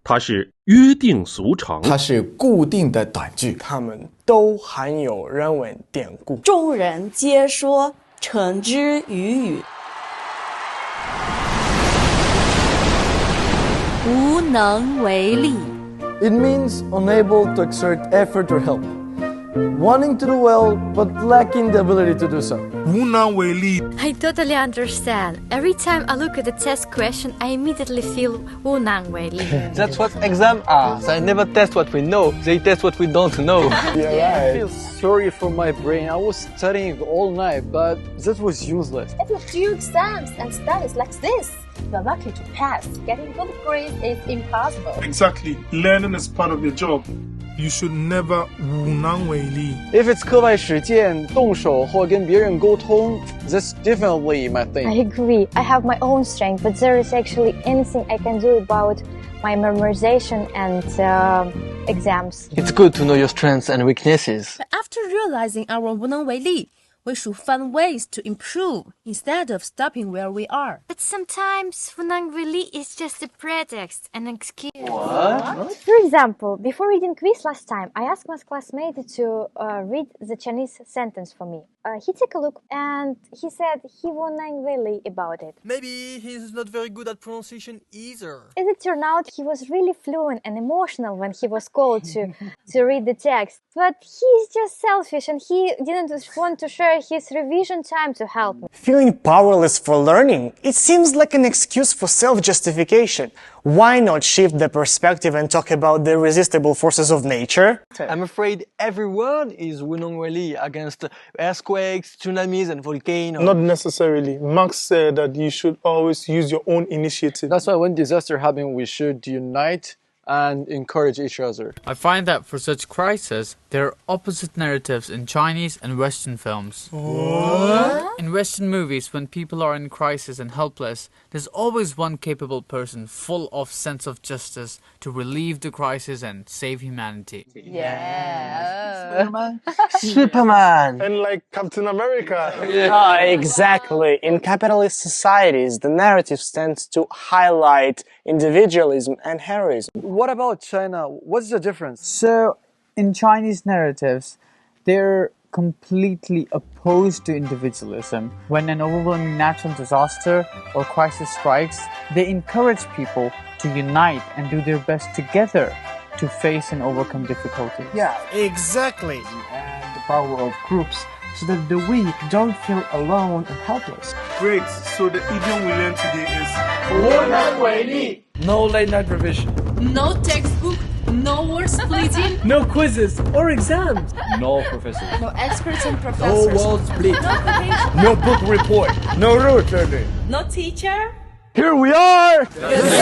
它是约定俗成，它是固定的短句，它们都含有人文典故，众人皆说，称之于语。无能为力。 It means unable to exert effort or help, wanting to do well but lacking the ability to do so. 无能为力。 I totally understand. Every time I look at the test question, I immediately feel 无能为力. That's what exams are. They never test what we know. They test what we don't know. Yeah, I feel sorry for my brain. I was studying all night, but that was useless. If you do exams and studies like this, you're lucky to pass. Getting good grades is impossible. Exactly. Learning is part of your job. You should never 无能为力。 If it's 课外实践、动手或跟别人沟通, that's definitely my thing. I agree. I have my own strength, but there is actually anything I can do about my memorization and exams. It's good to know your strengths and weaknesses. But after realizing our 无能为力, we should find ways to improve instead of stopping where we are. But sometimes 无能为力 is just a pretext, an excuse. What? For example, before reading quiz last time, I asked my classmate to read the Chinese sentence for me. He took a look and he said he won 9 really about it. Maybe he's not very good at pronunciation either. As it turned out, he was really fluent and emotional when he was called to read the text. But he's just selfish and he didn't want to share his revision time to help me. Feeling powerless for learning, it seems like an excuse for self-justification. Why not shift the perspective and talk about the irresistible forces of nature? I'm afraid everyone is 无能为力 against earthquakes, tsunamis, and volcanoes. Not necessarily. Marx said that you should always use your own initiative. That's why when disaster happens, we should unite and encourage each other. I find that for such crises, there are opposite narratives in Chinese and Western films. What? In Western movies, when people are in crisis and helpless, there's always one capable person full of sense of justice to relieve the crisis and save humanity. Yeah. Superman. And like Captain America. Exactly. In capitalist societies, the narrative tends to highlight individualism and heroism. What about China? What's the difference? So, in Chinese narratives, they're completely opposed to individualism. When an overwhelming natural disaster or crisis strikes, they encourage people to unite and do their best together to face and overcome difficulties. Yeah, exactly. And the power of groups so that the weak don't feel alone and helpless. Great. So the idiom we learned today is 无能为力. No late night revision. No textbook, no word splitting, No quizzes or exams. No professor. no experts and professors, world split. no quotation, No book report. No route learning. no teacher. Here we are! The